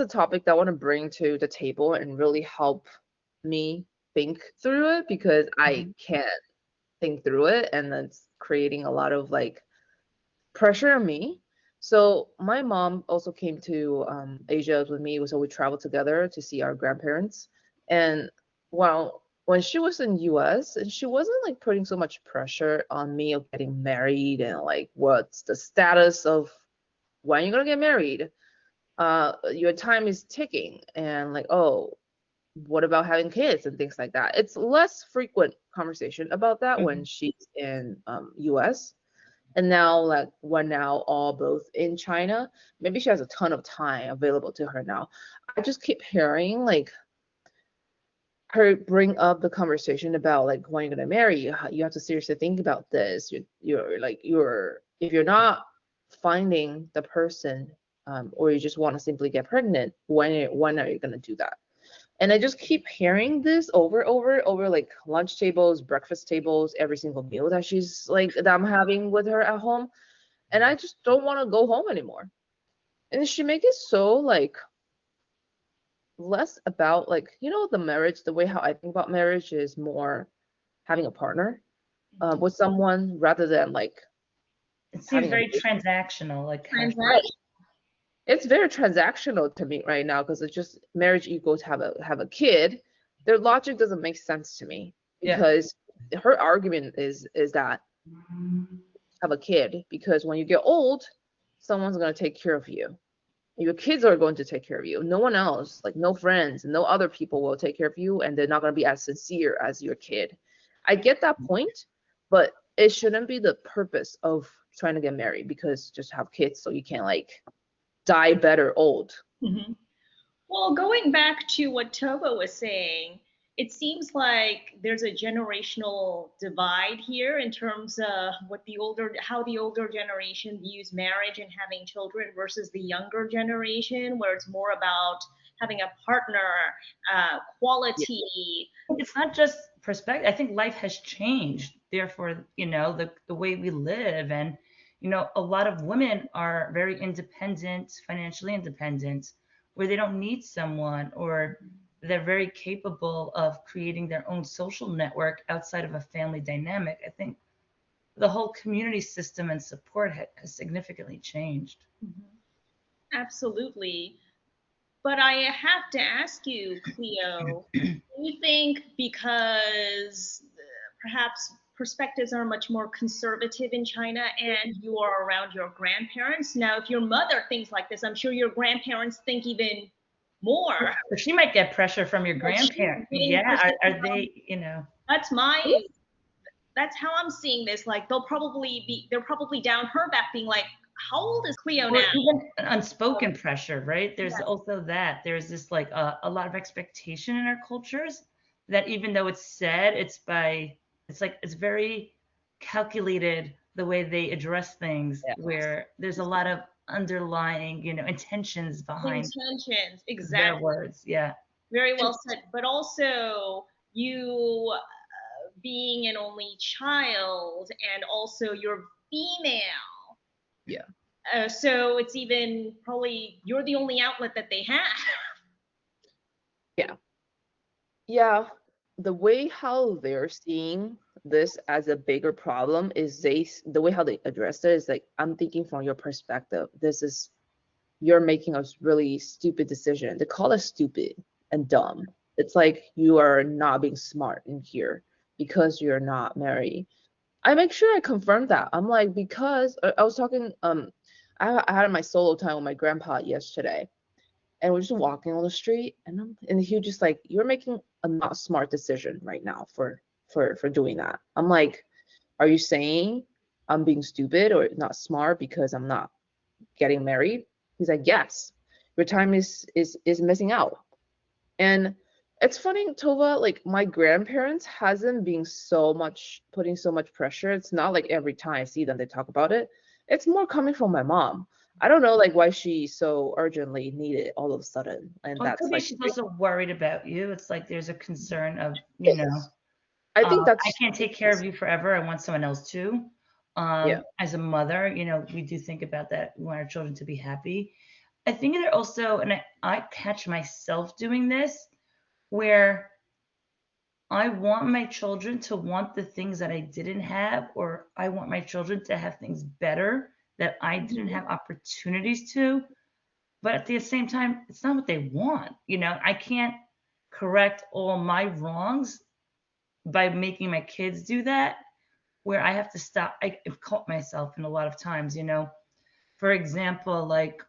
a topic that I want to bring to the table and really help me think through it because I Mhm. can't think through it, and that's creating a lot of like pressure on me. So my mom also came to Asia with me, so we traveled together to see our grandparents. And well, when she was in US, and she wasn't like putting so much pressure on me of getting married and like what's the status of when you're gonna get married. Your time is ticking, and like, oh, what about having kids and things like that. It's less frequent conversation about that when Mhm. she's in US. And now like we're now all both in China. Maybe she has a ton of time available to her now. I just keep hearing like her bring up the conversation about like when you're gonna marry, you have to seriously think about this. You're like you're if you're not finding the person, or you just want to simply get pregnant, when are you gonna do that? And I just keep hearing this over like lunch tables, breakfast tables, every single meal that she's like that I'm having with her at home. And I just don't want to go home anymore. And she make it so like less about like, the marriage, the way how I think about marriage is more having a partner Mhm. with someone rather than like It seems having a very baby. transactional, like Right. Transaction. It's very transactional to me right now because it's just marriage equals have a kid. Their logic doesn't make sense to me yeah. because her argument is that have a kid because when you get old, someone's gonna take care of you. Your kids are going to take care of you. No one else, like no friends, no other people will take care of you, and they're not gonna be as sincere as your kid. I get that point, but it shouldn't be the purpose of trying to get married because just have kids so you can like die better old. Mhm. Well, going back to what Tova was saying, it seems like there's a generational divide here in terms of how the older generation views marriage and having children versus the younger generation, where it's more about having a partner, Yeah. quality. It's not just perspective. I think life has changed. Therefore, the way we live, and a lot of women are very independent, financially independent, where they don't need someone, or they're very capable of creating their own social network outside of a family dynamic. I think the whole community system and support has significantly changed. Mhm. Absolutely. But I have to ask you, Cleo, do you think because perhaps perspectives are much more conservative in China and you are around your grandparents? Now, if your mother thinks like this, I'm sure your grandparents think even more. But she might get pressure from your Like she's grandparent. getting Yeah, pressure are from, they? that's that's how I'm seeing this. Like they're probably down her back being like, how old is Cleo Or now? even an unspoken pressure, right? There's Yeah. also that. There's this like a lot of expectation in our cultures that even though it's said, it's like it's very calculated the way they address things, Yeah. where there's a lot of underlying, intentions behind Intentions, their exactly. words. Yeah. Very well said. But also, you being an only child and also you're female. Yeah. So it's even probably you're the only outlet that they have. Yeah. Yeah, the way how they're seeing this as a bigger problem is the way how they address it is like, I'm thinking from your perspective. You're making a really stupid decision. They call it stupid and dumb. It's like you are not being smart in here because you're not married. I make sure I confirm that. I'm like, because I was talking, I had my solo time with my grandpa yesterday, and we're just walking on the street, and he was just like, you're making a not smart decision right now for doing that. I'm like, are you saying I'm being stupid or not smart because I'm not getting married? He's like, yes, your time is missing out. And it's funny, Tova, like my grandparents hasn't been so much putting so much pressure. It's not like every time I see them they talk about it. It's more coming from my mom. I don't know like why she so urgently needed it all of a sudden. And Well, it could that's be like she's also worried about you. It's like there's a concern of, yes. I think I that's can't take care of you forever. I want someone else to. yeah. As a mother, we do think about that. We want our children to be happy. I think there also, and I catch myself doing this, where I want my children to want the things that I didn't have, or I want my children to have things better that I didn't Mhm. have opportunities to. But at the same time, it's not what they want. I can't correct all my wrongs by making my kids do that, where I have to stop. I've caught myself in a lot of times, For example, like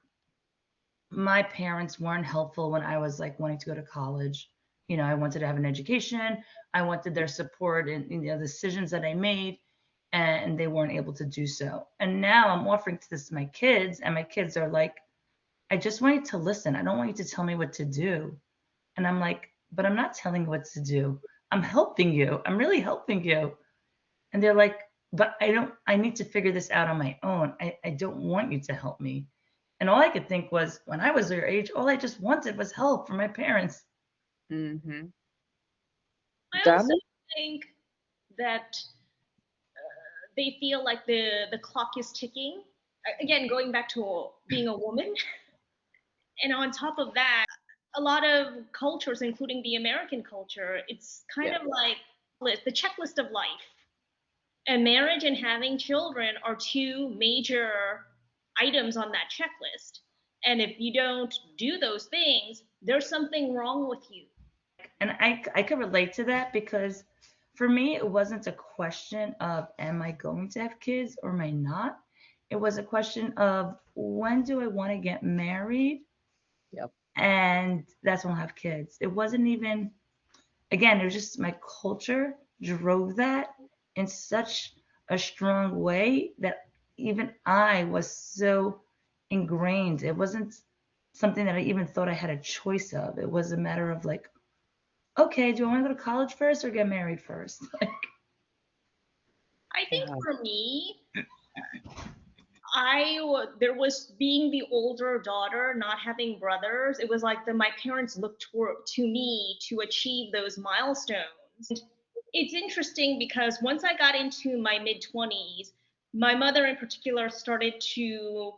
my parents weren't helpful when I was like wanting to go to college. I wanted to have an education. I wanted their support in the decisions that I made, and they weren't able to do so. And now I'm offering this to my kids, and my kids are like, I just want you to listen. I don't want you to tell me what to do. And I'm like, but I'm not telling you what to do. I'm helping you. I'm really helping you. And they're like, but I need to figure this out on my own. I don't want you to help me. And all I could think was, when I was their age, all I just wanted was help from my parents. Mhm. I That also makes think that they feel like the clock is ticking. Again, going back to being a woman, and on top of that, a lot of cultures, including the American culture, it's kind yeah. of like the checklist of life. And marriage and having children are two major items on that checklist. And if you don't do those things, there's something wrong with you. And I could relate to that, because for me, it wasn't a question of, am I going to have kids or am I not? It was a question of, when do I want to get married? Yep. And that's when I'll have kids. It wasn't even, again, it was just my culture drove that in such a strong way that even I was so ingrained. It wasn't something that I even thought I had a choice of. It was a matter of like, okay, do I want to go to college first or get married first? Like, I think Yeah. for me, there was being the older daughter, not having brothers. It was like my parents looked to me to achieve those milestones. It's interesting because once I got into my mid 20s, my mother in particular started to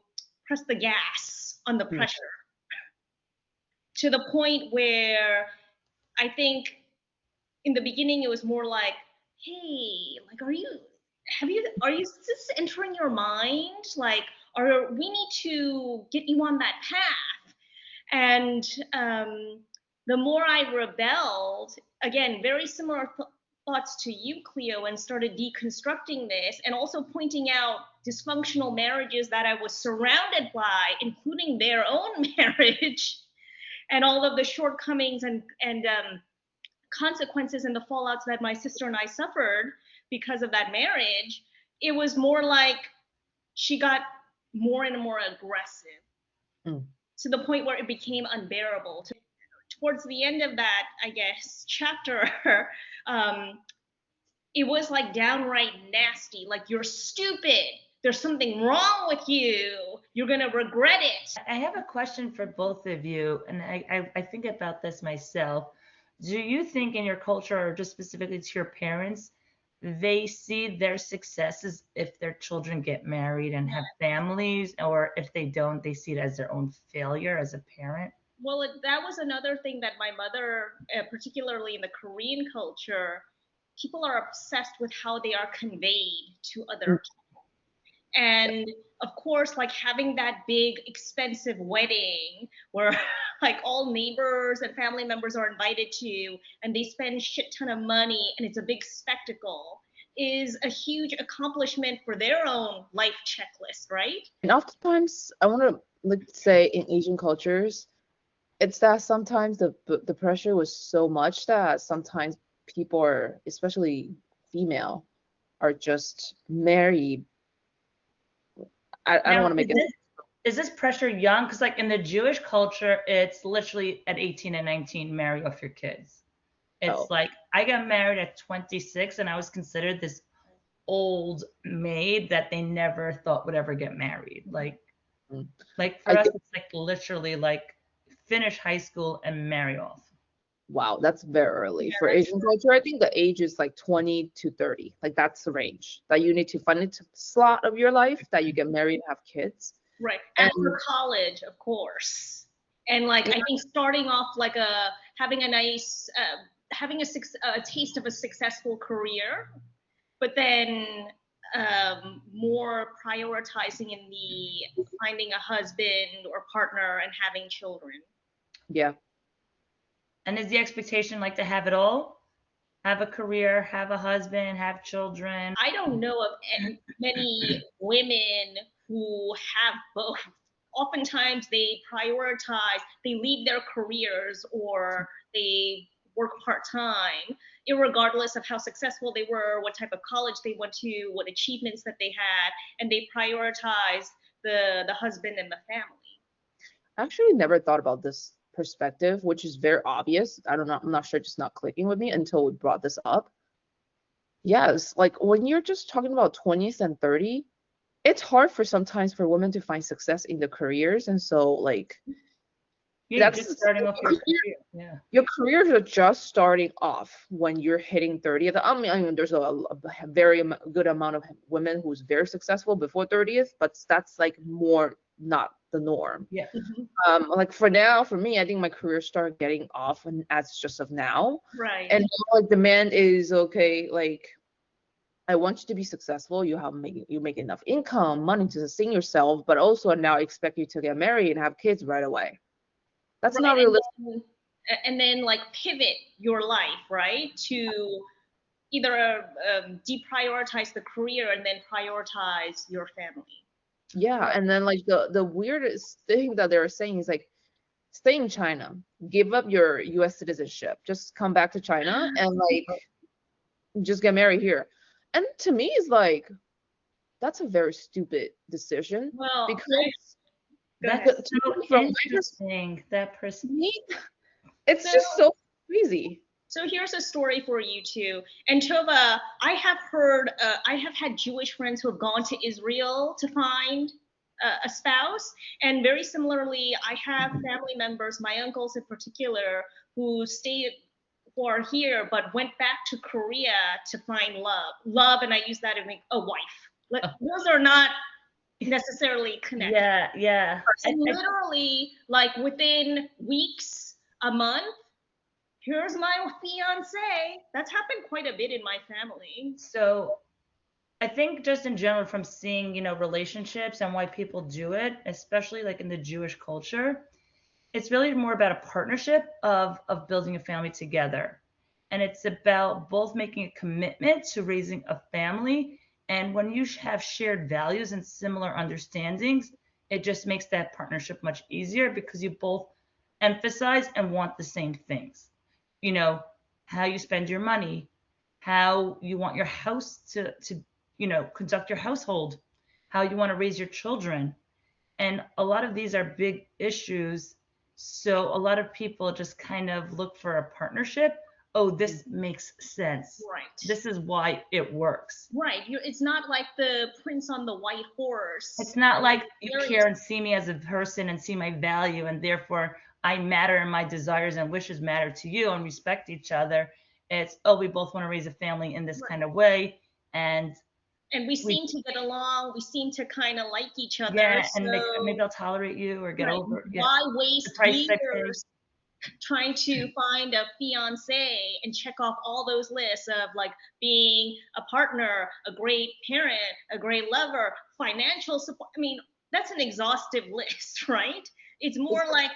press the gas on the Mm. pressure to the point where I think in the beginning it was more like, hey, like, are you is this entering your mind? Like, we need to get you on that path. And the more I rebelled, again, very similar thoughts to you, Cleo, and started deconstructing this and also pointing out dysfunctional marriages that I was surrounded by, including their own marriage, and all of the shortcomings and consequences and the fallouts that my sister and I suffered because of that marriage. It was more like she got more and more aggressive Mm. to the point where it became unbearable. Towards the end of that, I guess, chapter, um, it was like downright nasty. Like, you're stupid. There's something wrong with you. You're going to regret it. I have a question for both of you, and I think about this myself. Do you think in your culture, or just specifically to your parents, they see their successes if their children get married and have families, or if they don't, they see it as their own failure as a parent? Well, that was another thing that my mother, particularly in the Korean culture, people are obsessed with how they are conveyed to Mm. other. And of course, like having that big expensive wedding where like all neighbors and family members are invited to, and they spend shit ton of money and it's a big spectacle, is a huge accomplishment for their own life checklist, right? And oftentimes, I want to like say in Asian cultures, it's that sometimes the pressure was so much that sometimes people are, especially female, are just married. I don't Now, want to make it. is this pressure young? Because like in the Jewish culture, it's literally at 18 and 19, marry off your kids. It's Oh. like I got married at 26, and I was considered this old maid that they never thought would ever get married. Mm. Like for I us, think, it's like literally like finish high school and marry off. wow, that's very early Yeah, for that's Asian culture. I think the age is like 20 to 30. Like that's the range that you need to find a slot of your life that you get married and have kids. Right. And After college, of course. And like I think starting off like a having a nice having a taste of a successful career, but then more prioritizing in the finding a husband or partner and having children. yeah, And is the expectation like to have it all? Have a career, have a husband, have children? I don't know of many women who have both. Oftentimes they prioritize, they leave their careers or they work part time, regardless of how successful they were, what type of college they went to, what achievements that they had, and they prioritize the husband and the family. I actually never thought about this perspective, which is very obvious. I don't know, I'm not sure, just not clicking with me until we brought this up. Yes, like when you're just talking about 20s and 30, it's hard for sometimes for women to find success in their careers. And so like Yeah, you're just that's starting off your career. Yeah. your careers are just starting off when you're hitting 30th. I mean there's a very good amount of women who's very successful before 30th, but that's like more not the norm. Yeah. Mhm. Like for now, for me, I think my career started getting off and as just of now. Right. And now, like demand is okay, like I want you to be successful. You make enough income, money to sustain yourself, but also now expect you to get married and have kids right away. That's Right. not realistic. And then like pivot your life, right? To either deprioritize the career and then prioritize your family. Yeah, and then like the weirdest thing that they're saying is like stay in China, give up your US citizenship, just come back to China and like just get married here. And to me it's like that's a very stupid decision Well, because go That's ahead. so from my interesting. That person. perspective, it's So, just so crazy. so here's a story for you too. And Tova, I have had Jewish friends who have gone to Israel to find a spouse. And very similarly, I have family members, my uncles in particular, who are here but went back to Korea to find love. Love, and I use that in a wife. Those are not necessarily connected. Yeah, yeah. And literally, like within weeks, a month, here's my fiance. That's happened quite a bit in my family. So I think just in general from seeing, relationships and why people do it, especially like in the Jewish culture, it's really more about a partnership of building a family together. And it's about both making a commitment to raising a family. And when you have shared values and similar understandings, it just makes that partnership much easier because you both emphasize and want the same things. You know, how you spend your money, how you want your house to conduct your household, how you want to raise your children. And a lot of these are big issues. So a lot of people just kind of look for a partnership. Oh, this makes sense. Right. This is why it works. Right. It's not like the prince on the white horse. It's not like you Very- care and see me as a person and see my value, and therefore I matter and my desires and wishes matter to you and respect each other. It's, oh, we both want to raise a family in this kind of way. And we seem to get along. We seem to kind of like each other. yeah, so, and maybe I'll tolerate you or get right, over. Yeah. why The waste price I pay. years trying to find a fiance and check off all those lists of like being a partner, a great parent, a great lover, financial support? I mean, that's an exhaustive list, right? It's more like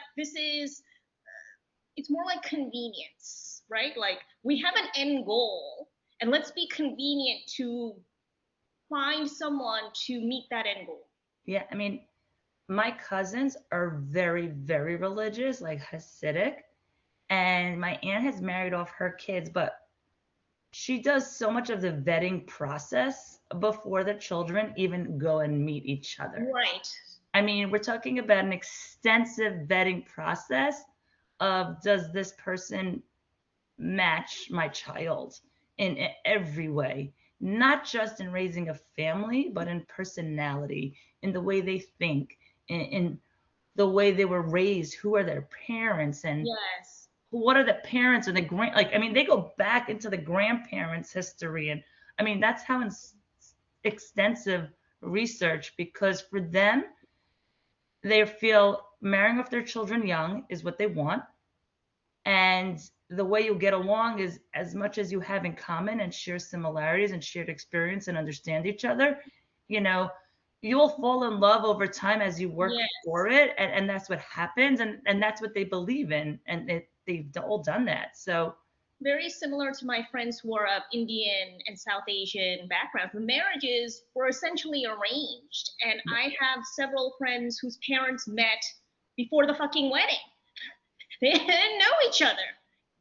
it's more like convenience, right? Like we have an end goal and let's be convenient to find someone to meet that end goal. Yeah, I mean, my cousins are very, very religious, like Hasidic, and my aunt has married off her kids, but she does so much of the vetting process before the children even go and meet each other. Right. I mean, we're talking about an extensive vetting process of does this person match my child in every way, not just in raising a family, but in personality, in the way they think, in the way they were raised, who are their parents, and Yes. what are the parents and the like. I mean, they go back into the grandparents' history, and I mean that's how extensive research, because for them they feel marrying off their children young is what they want. And the way you'll get along is as much as you have in common and share similarities and shared experience and understand each other, you know, you will fall in love over time as you work for Yes. it. And that's what happens. And that's what they believe in. And they've all done that. So, Very similar to my friends who are of Indian and South Asian backgrounds. The marriages were essentially arranged, and I have several friends whose parents met before the fucking wedding. They didn't know each other.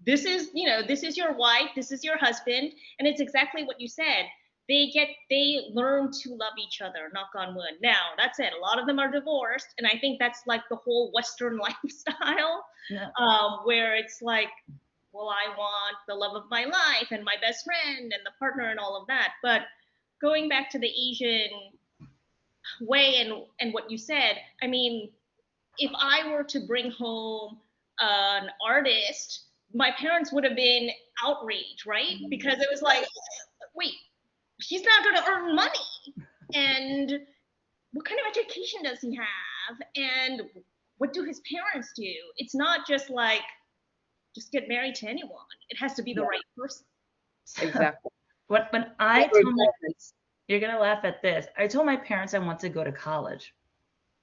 This is your wife, this is your husband, and it's exactly what you said. They learn to love each other, knock on wood. Now, that's it. A lot of them are divorced, and I think that's like the whole Western lifestyle, no, where it's like, well, I want the love of my life and my best friend and the partner and all of that. But going back to the Asian way and what you said, I mean, if I were to bring home an artist, my parents would have been outraged, right? Because it was like, wait, he's not going to earn money. And what kind of education does he have? And what do his parents do? It's not just like, just get married to anyone. It has to be the Yeah, right person. exactly. when I What told my, requirements? you're going to laugh at this. I told my parents I want to go to college.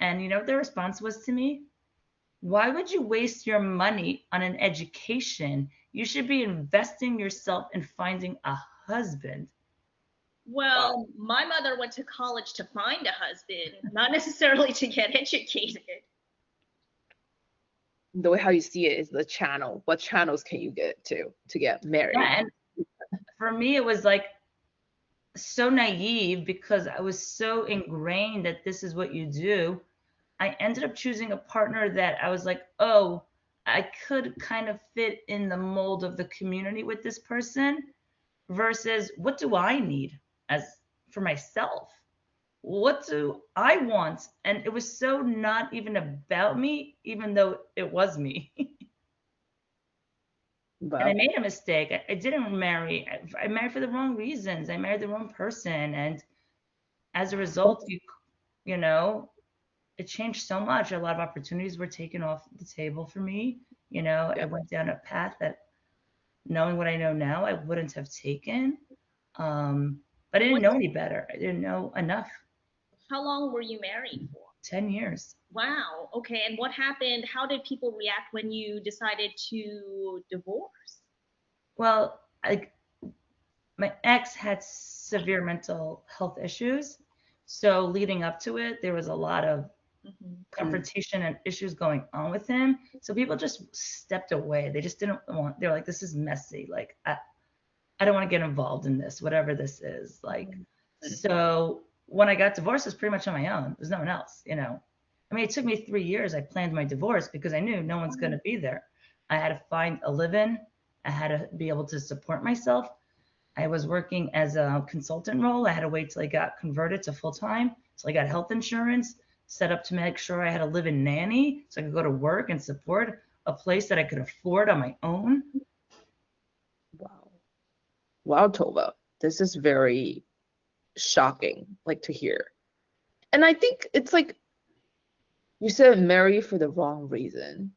And you know what their response was to me? Why would you waste your money on an education? You should be investing yourself in finding a husband. Wow. Well, my mother went to college to find a husband, not necessarily to get educated. The way how you see it is the channel. What channels can you get to get married? Yeah, and for me, it was like so naive because I was so ingrained that this is what you do. I ended up choosing a partner that I was like, oh, I could kind of fit in the mold of the community with this person versus what do I need as for myself? What do I want? And it was so not even about me, even though it was me. And I Well, made a mistake. I didn't marry. I married for the wrong reasons. I married the wrong person, and as a result, you know, it changed so much. A lot of opportunities were taken off the table for me. You know, yeah. I went down a path that, knowing what I know now, I wouldn't have taken. But I didn't What? know any better. I didn't know enough. How long were you married for? 10 years. Wow. Okay. And what happened? How did people react when you decided to divorce? Well, my ex had severe mental health issues. So leading up to it, there was a lot of Mm-hmm. Mm, confrontation and issues going on with him. So people just stepped away. They just didn't want, they're like, this is messy. Like, I don't want to get involved in this, whatever this is. Like, mm, so when I got divorced, it was pretty much on my own. There's no one else, you know. I mean, it took me 3 years. I planned my divorce because I knew no one's going to be there. I had to find a live in, I had to be able to support myself. I was working as a consultant role. I had to wait till I got converted to full time. So I got health insurance set up to make sure I had a live in nanny so I could go to work and support a place that I could afford on my own. wow. Wow, Tova. This is very shocking, like to hear. And I think it's like you said marry for the wrong reason.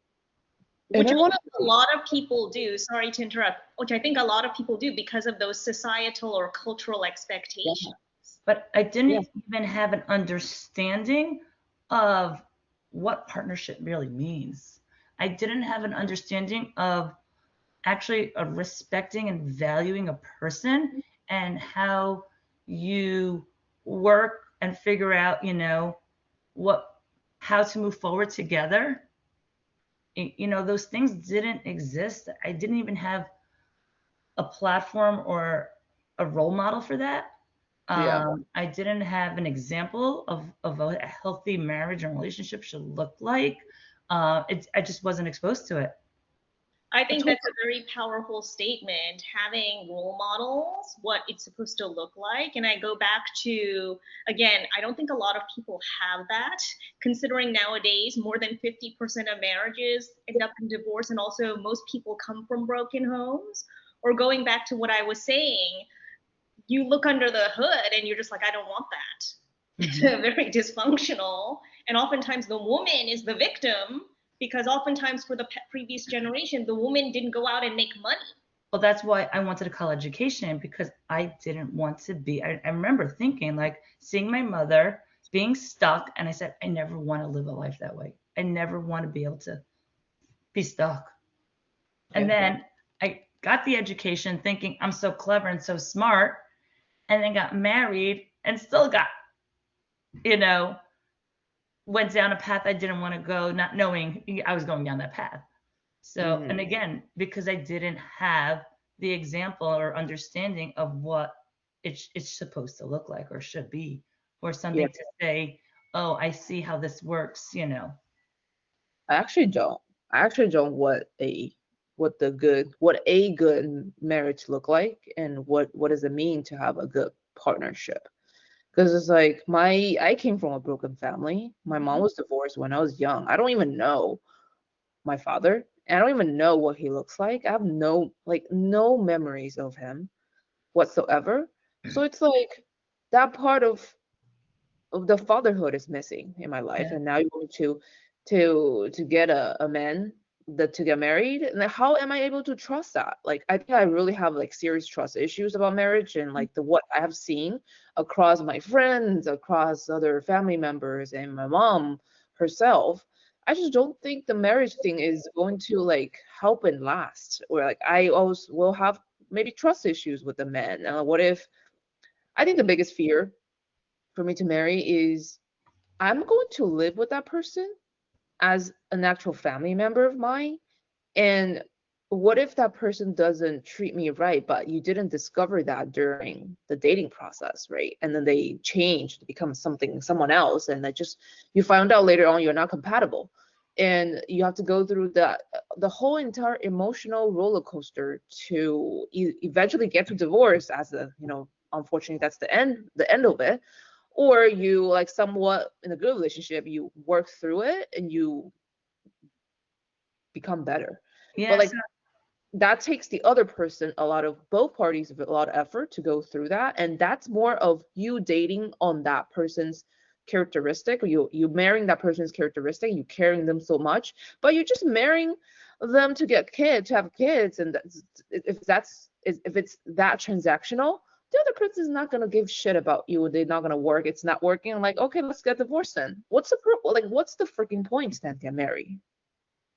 And Which I I want think a to lot of people do. Sorry to interrupt. Which I think a lot of people do because of those societal or cultural yeah, expectations. But I yeah, didn't even have an understanding of what partnership really means. I didn't have an understanding of actually respecting and valuing a person and how you work and figure out, you know, what how to move forward together. You know, those things didn't exist. I didn't even have a platform or a role model for that. yeah. I didn't have an example of a healthy marriage and relationship should look like. I just wasn't exposed to it. I I think told that's a very powerful statement, having role models, what it's supposed to look like. And I go back to, again, I don't think a lot of people have that, considering nowadays more than 50% of marriages end up in divorce, and also most people come from broken homes. Or going back to what I was saying, you look under the hood and you're just like, I don't want that. It's Mhm. very dysfunctional. And oftentimes the woman is the victim because oftentimes for the previous generation, the woman didn't go out and make money. Well, that's why I wanted a college education, because I didn't want to be. I remember thinking, like, seeing my mother being stuck, and I said, I never want to live a life that way. I never want to be able to be stuck. And Yeah. then I got the education thinking I'm so clever and so smart, and then got married and still got, you know, went down a path I didn't want to go, not knowing I was going down that path. So, and Mm. again, because I didn't have the example or understanding of what it's supposed to look like or should be, or Yeah. something to say, oh, I see how this works, I actually don't. I actually don't what a good marriage look like, and what does it mean to have a good partnership. Because it's like I came from a broken family. My mom Mhm. was divorced when I was young. I don't even know my father. And I don't even know what he looks like. I have no memories of him whatsoever. So it's like that part of the fatherhood is missing in my life, Yeah. and now you're going to get a man that to get married, and then how am I able to trust that? Like, I think I really have like serious trust issues about marriage, and like the what I have seen across my friends, across other family members, and my mom herself. I just don't think the marriage thing is going to like help and last. Or like I always will have maybe trust issues with the men. What if I think the biggest fear for me to marry is I'm going to live with that person as an actual family member of mine. And what if that person doesn't treat me right, but you didn't discover that during the dating process, right? And then they change to become someone else, and that just you found out later on you're not compatible. And you have to go through the whole entire emotional roller coaster to eventually get to divorce as unfortunately that's the end of it. Or you like somewhat in a good relationship, you work through it and you become better. But Yes. like that takes the other person a lot of both parties a lot of effort to go through that, and that's more of you dating on that person's characteristic, or you marrying that person's characteristic, you caring them so much, but you're just marrying them to get kids, to have kids, and if it's that transactional, the other person is not going to give shit about you. They're not going to work. It's not working. I'm like, okay, let's get divorced then. What's the freaking point then get married?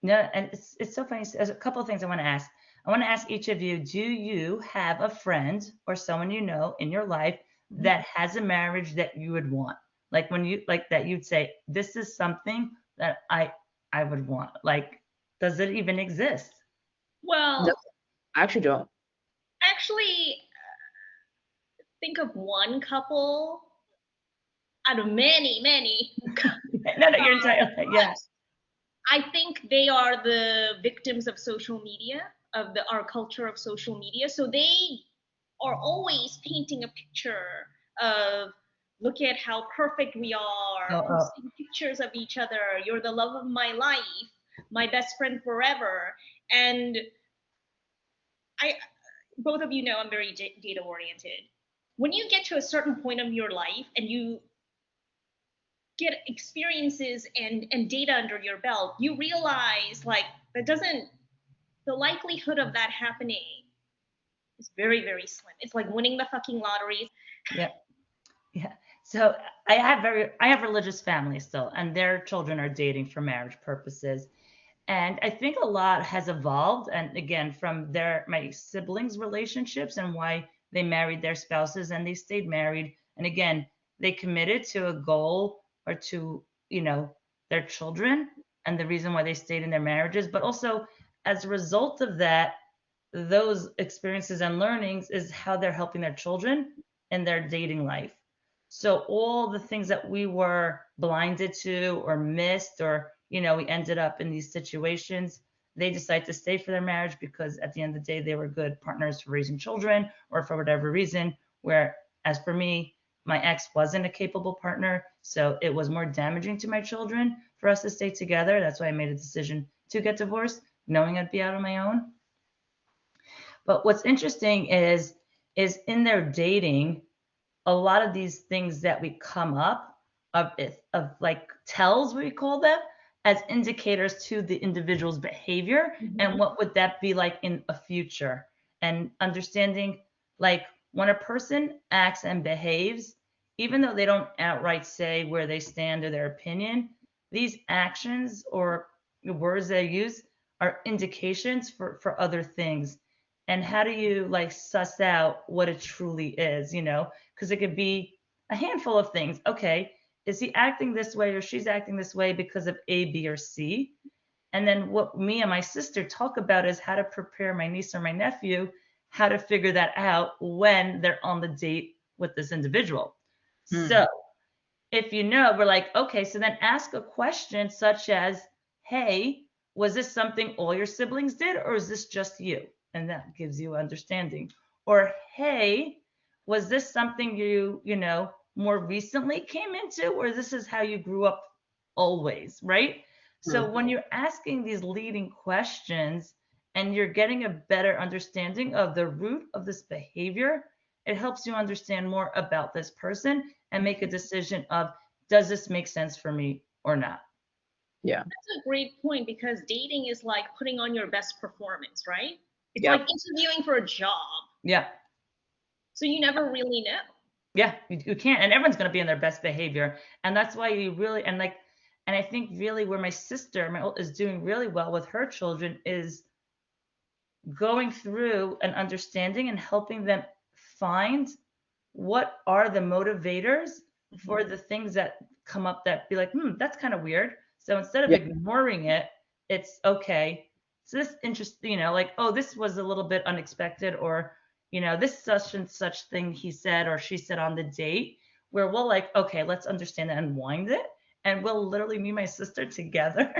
No, and it's so funny. There's a couple of things I want to ask. I want to ask each of you, do you have a friend or someone you know in your life that has a marriage that you would want? Like when you like that you'd say, this is something that I would want. Like, does it even exist? No, Well, I actually don't. actually, think of one couple out of many, many. No, no, you're entitled. Yeah. I think they are the victims of social media, of our culture of social media. So they are always painting a picture of look at how perfect we Oh, are, oh, posting pictures of each other. You're the love of my life, my best friend forever. And I, both of you know I'm very data oriented. When you get to a certain point of your life and you get experiences and data under your belt, you realize like that doesn't the likelihood of that happening is very, very slim. It's like winning the fucking lottery. yeah. Yeah. So I have religious families still, and their children are dating for marriage purposes. And I think a lot has evolved, and again, from my siblings' relationships and why they married their spouses and they stayed married. And again, they committed to a goal or to, their children and the reason why they stayed in their marriages. But also, as a result of that, those experiences and learnings is how they're helping their children in their dating life. So all the things that we were blinded to or missed, or we ended up in these situations, they decide to stay for their marriage because at the end of the day they were good partners for raising children or for whatever reason. Where as for me, my ex wasn't a capable partner, so it was more damaging to my children for us to stay together. That's why I made a decision to get divorced, knowing I'd be out on my own. But what's interesting is in their dating, a lot of these things that we come up of like tells, we call them, as indicators to the individual's behavior, and Mhm. what would that be like in a future, and understanding like when a person acts and behaves, even though they don't outright say where they stand or their opinion, these actions or the words they use are indications for other things. And how do you like suss out what it truly is, because it could be a handful of things. Okay, is he acting this way or she's acting this way because of A, B, or C? And then what me and my sister talk about is how to prepare my niece or my nephew how to figure that out when they're on the date with this individual. So Hmm. if we're like, okay, so then ask a question such as, hey, was this something all your siblings did or is this just you? And that gives you understanding. Or, hey, was this something more recently came into, or this is how you grew up always, right? So Hmm. when you're asking these leading questions and you're getting a better understanding of the root of this behavior, it helps you understand more about this person and make a decision of, does this make sense for me or not? Yeah. That's a great point because dating is like putting on your best performance, right? It's like Yep. interviewing for a job. Yeah. So you never really know. Yeah, you can't, and everyone's going to be in their best behavior, and that's why you really and I think really where my sister, is doing really well with her children is going through and understanding and helping them find what are the motivators for the things that come up that be like, that's kind of weird. So instead of Yeah. ignoring it, it's okay. So this interesting, like, oh, this was a little bit unexpected, or, this such and such thing he said or she said on the date, where we'll like, okay, let's understand and unwind it. And we'll literally, me and my sister together,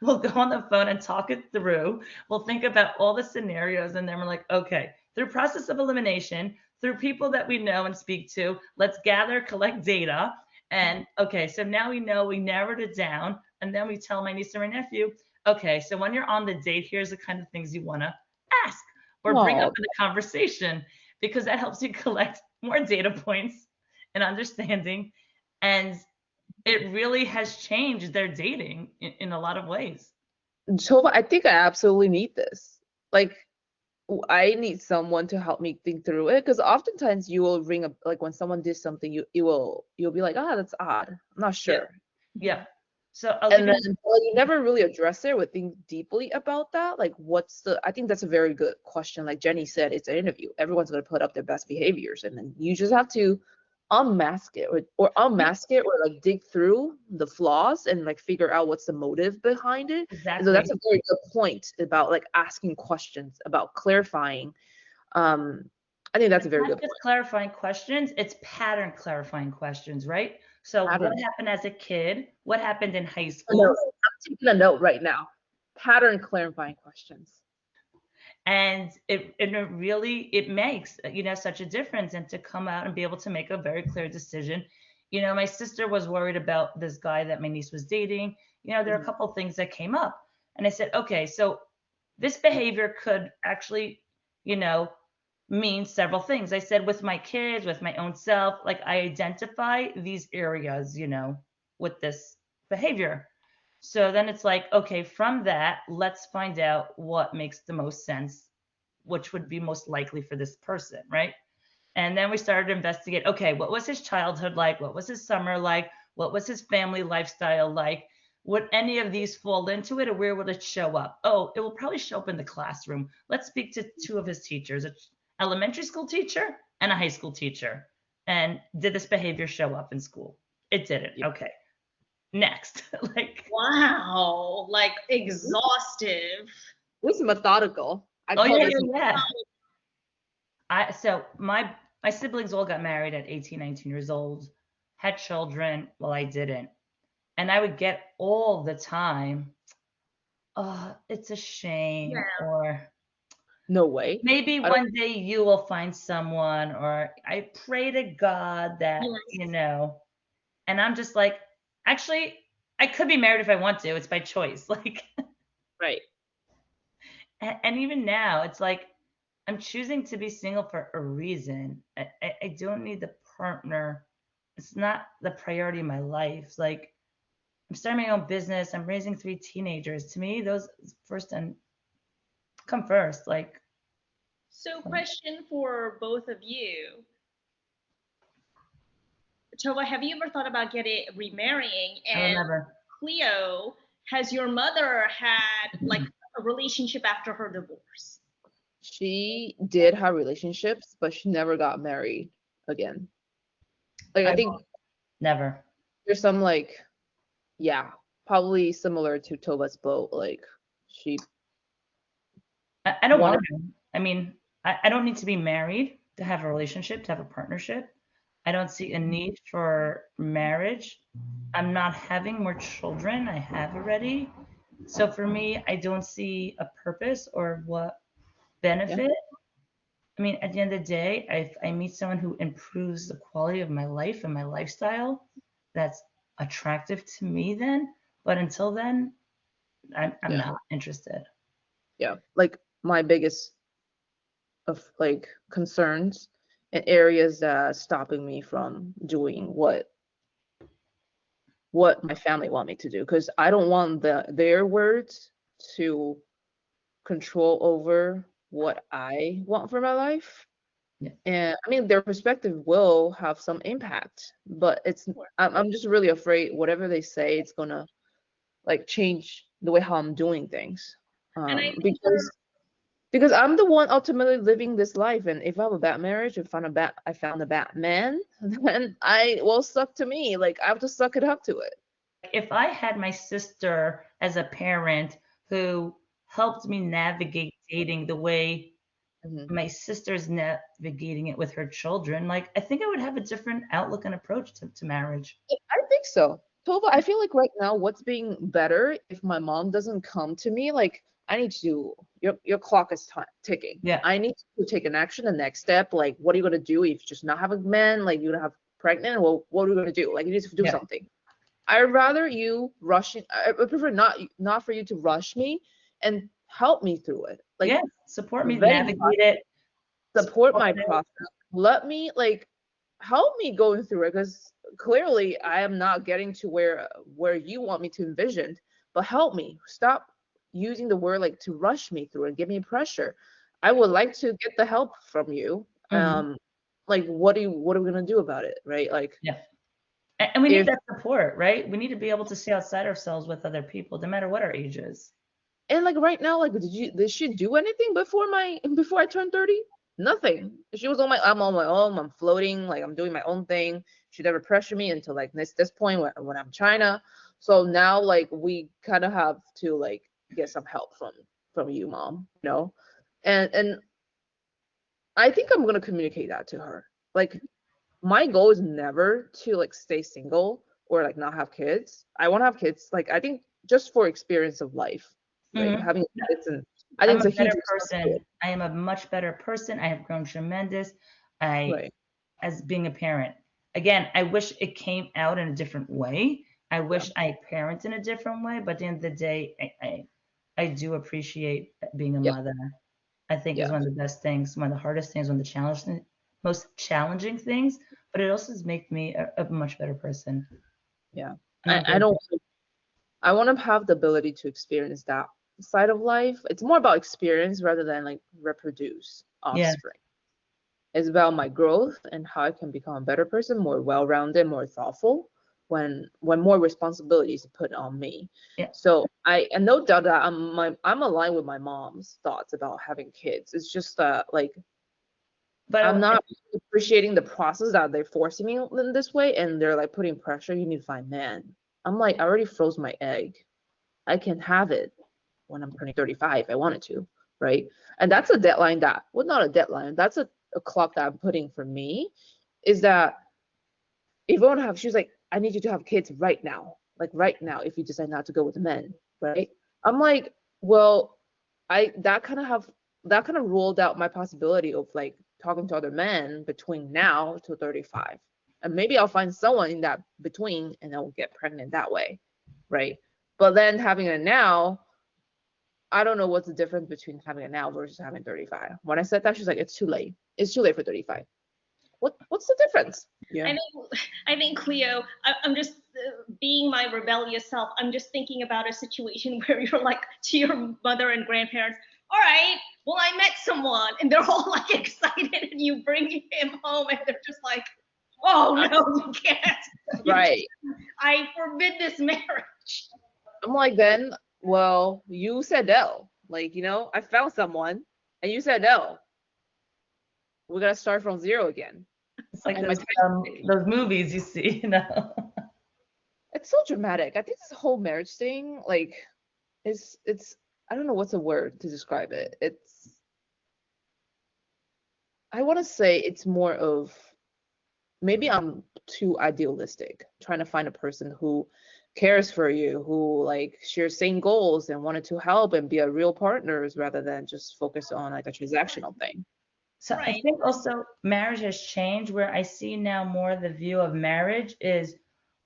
we'll go on the phone and talk it through. We'll think about all the scenarios, and then we're like, okay, through process of elimination, through people that we know and speak to, let's gather, collect data. And okay, so now we know we narrowed it down. And then we tell my niece or my nephew, okay, so when you're on the date, here's the kind of things you want to ask or bring up Oh, in the conversation, because that helps you collect more data points and understanding. And it really has changed their dating in a lot of ways. so I think I absolutely need this. Like, I need someone to help me think through it because oftentimes you will ring a like when someone did something, you'll be like, ah, that's odd. I'm not Yeah, sure. yeah. So I'll give And you then an well, you never really address it or think deeply about that. Like, I think that's a very good question. Like Jenny said, it's an interview. Everyone's going to put up their best behaviors. And then you just have to unmask it or unmask it or like dig through the flaws and like figure out what's the motive behind it. And so exactly. that's a very good point about like asking questions, about clarifying. Um, I think that's a It's very not good just point. clarifying questions, it's pattern clarifying questions, right? So what Pattern. happened as a kid? What happened in high A note. school? I'm taking a note right now. Pattern clarifying questions. And it really it makes such a difference, and to come out and be able to make a very clear decision. My sister was worried about this guy that my niece was dating. There are a Mhm. couple of things that came up, and I said, okay, so this behavior could actually you know mean several things. I said, with my kids, with my own self, like I identify these areas with this behavior. So then it's like, okay, from that, let's find out what makes the most sense, which would be most likely for this person, right? And then we started to investigate, okay, what was his childhood like? What was his summer like? What was his family lifestyle like? Would any of these fall into it, or where would it show up? Oh, it will probably show up in the classroom. Let's speak to two of his teachers, an elementary school teacher and a high school teacher. And did this behavior show up in school? It didn't. Yeah. Okay. Next. Like, Wow, like exhaustive. This is methodical. I oh call yeah, this yeah, yeah. So my siblings all got married at 18, 19 years old, had children. Well, I didn't. And I would get all the time, oh, it's a shame, Yeah. or no way. maybe I don't. one day you will find someone, or I pray to God that, Yes. and I'm just like, actually, I could be married if I want to. It's by choice. Like, Right. and even now, it's like I'm choosing to be single for a reason. I don't need the partner it's not the priority of my life. Like, I'm starting my own business. I'm raising 3 teenagers. To me, those first and come first. Like, So, question for both of you. Tova, have you ever thought about getting remarrying? I will And never. Cleo, has your mother had like a relationship after her divorce? She did have relationships, but she never got married again. Like I I think will never. there's some like, yeah, probably similar to Tova's boat. Like she I don't wanted, want to. I mean, I don't need to be married to have a relationship, to have a partnership. I don't see a need for marriage. I'm not having more children. I have already. So for me, I don't see a purpose or what yeah, benefit. I mean, at the end of the day, if I meet someone who improves the quality of my life and my lifestyle, that's attractive to me then. But until then, I'm yeah, not interested. yeah. Like my biggest of like concerns and areas that stopping me from doing what my family want me to do because I don't want their words to control over what I want for my life. Yeah. And I mean, their perspective will have some impact, but I'm just really afraid whatever they say, it's gonna like change the way how I'm doing things. And I think Because I'm the one ultimately living this life, and if I have a bad marriage, I found a bad man, then I will suck to me. Like I have to suck it up to it. If I had my sister as a parent who helped me navigate dating the way Mhm. my sister's navigating it with her children, like I think I would have a different outlook and approach to marriage. I think so. Tova, I feel like right now what's being better if my mom doesn't come to me, like I need to your clock is ticking. Yeah, I need to take an action, the next step. Like what are you gonna do if you just not have a man, like you're gonna have pregnant? Well, what are you gonna do? Like you need to do yeah, something. I'd rather you rush it. I prefer not for you to rush me and help me through it. Like yeah. Support me vetting navigate it. support Support my it. process. Let me like help me going through it because clearly I am not getting to where you want me to envision. But help me. Stop using the word like to rush me through and give me pressure. I would like to get the help from you. Hmm. Like what are we gonna do about it, right? Like Yeah, and we need if that support, right? We need to be able to stay outside ourselves with other people, no matter what our age is. and like right now, like did she do anything before I turned 30? Nothing. She was I'm on my own, I'm floating, like I'm doing my own thing. She never pressured me until like this point when I'm China. So now like we kind of have to like get some help from you, mom, you know? And I think I'm gonna communicate that to her. Like my goal is never to like stay single or like not have kids. I want to have kids. Like I think just for experience of life, right? Hmm. Having kids and I think I'm it's a a huge better responsibility. person. I am a much better person. I have grown tremendous. I, Right. as being a parent, again, I wish it came out in a different way. I Yeah. wish I parent in a different way. But at the end of the day, I do appreciate being a Yeah. mother. I think is Yeah. one of the best things, one of the hardest things, one of the most challenging things. But it also has made me a much better person. Yeah. And I'm I don't grateful. I want to have the ability to experience that side of life. It's more about experience rather than like reproduce Yeah. offspring. It's about my growth and how I can become a better person, more well-rounded, more thoughtful when more responsibilities are put on me. Yeah. So I and no doubt that I'm aligned with my mom's thoughts about having kids. It's just that like But I'm not appreciating the process that they're forcing me in this way and they're like putting pressure, you need to find man. I'm like, I already froze my egg. I can have it when I'm turning 35 if I wanted to, right? And that's a deadline that, well, not a deadline, that's a clock that I'm putting for me is that if I want to have, she was like, I need you to have kids right now, like right now, if you decide not to go with men, right? I'm like, well, I that kind of ruled out my possibility of like talking to other men between now to 35. And maybe I'll find someone in that between and I'll get pregnant that way, right? But then having it now, I don't know what's the difference between having it now versus having 35. When I said that, she's like, it's too late. It's too late for 35. what's the difference? Yeah. I think Cleo, I'm just being my rebellious self. I'm just thinking about a situation where you're like to your mother and grandparents, all right, well, I met someone, and they're all like excited, and you bring him home, and they're just like, oh no, you can't. You can't. Right. I forbid this marriage. I'm like, then, well, you said no. Like, I found someone and you said no. We're gonna start from zero again. It's like And my those movies you see, you know. it's so dramatic. I think this whole marriage thing, like, it's I don't know what's a word to describe it. I want to say it's more of, maybe I'm too idealistic, trying to find a person who cares for you, who like shares same goals and wanted to help and be a real partners rather than just focus on like a transactional thing. So I Right. think also marriage has changed where I see now more the view of marriage is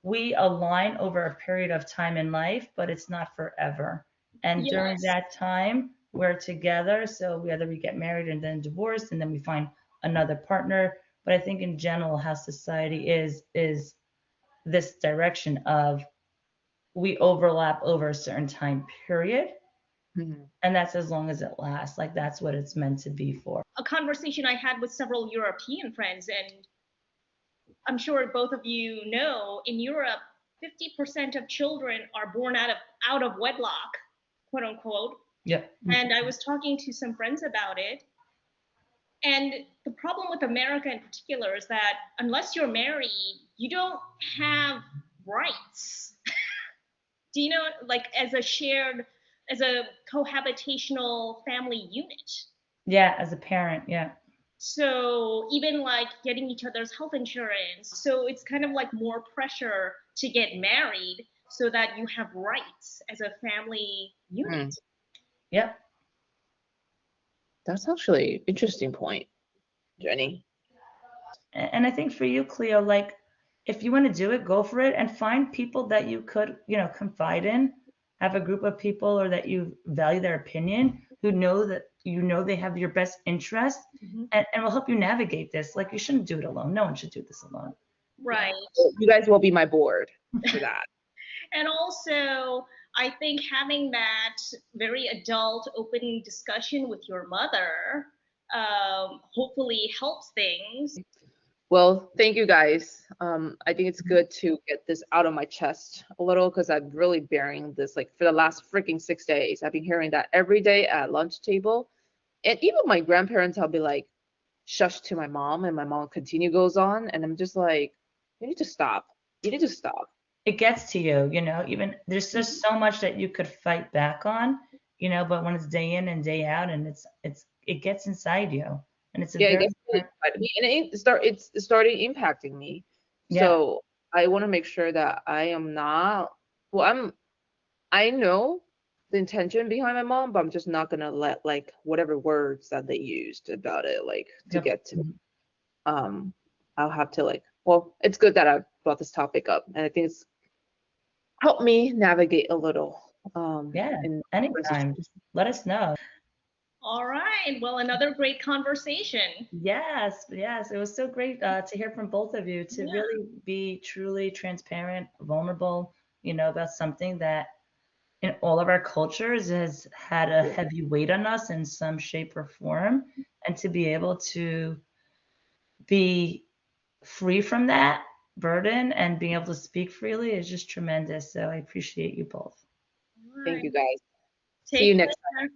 we align over a period of time in life, but it's not forever. And during Yes. that time, we're together. So whether we get married and then divorced and then we find another partner. But I think in general, how society is this direction of we overlap over a certain time period. Mhm. And that's as long as it lasts. Like that's what it's meant to be for. A conversation I had with several European friends, and I'm sure both of you know, in Europe, 50% of children are born out of wedlock, quote unquote. Yep. And I was talking to some friends about it. And the problem with America in particular is that unless you're married, you don't have rights. Do you know, like as a cohabitational family unit? Yeah, as a parent, yeah. So even like getting each other's health insurance. So it's kind of like more pressure to get married so that you have rights as a family unit. Mm. Yep. That's actually interesting point, Jenny. And I think for you, Cleo, like if you want to do it, go for it and find people that you could, confide in, have a group of people or that you value their opinion, who know that they have your best interest Mhm. and will help you navigate this. Like you shouldn't do it alone. No one should do this alone. Right. You guys will be my board for that. And also, I think having that very adult, open discussion with your mother hopefully helps things. Well, thank you guys. I think it's good to get this out of my chest a little because I'm really bearing this like for the last freaking 6 days. I've been hearing that every day at lunch table. And even my grandparents, I'll be like, shush to my mom, and my mom continue goes on. And I'm just like, you need to stop. You need to stop. It gets to you, even there's just so much that you could fight back on, but when it's day in and day out and it gets inside you. And it's a Yeah, it very gets really inside of me, and it's starting impacting me. yeah. So I want to make sure that I am not. Well, I know the intention behind my mom, but I'm just not gonna let like whatever words that they used about it like to Yep. get to me. Um, I'll have to like. Well, it's good that I brought this topic up, and I think it's helped me navigate a little. Yeah, In different anytime. situations. Just let us know. All right. Well, another great conversation. Yes, yes. It was so great to hear from both of you to Yeah. really be truly transparent, vulnerable, about something that in all of our cultures has had a heavy weight on us in some shape or form. And to be able to be free from that burden and being able to speak freely is just tremendous. So I appreciate you both. All Thank right. you guys. See Take you next. care.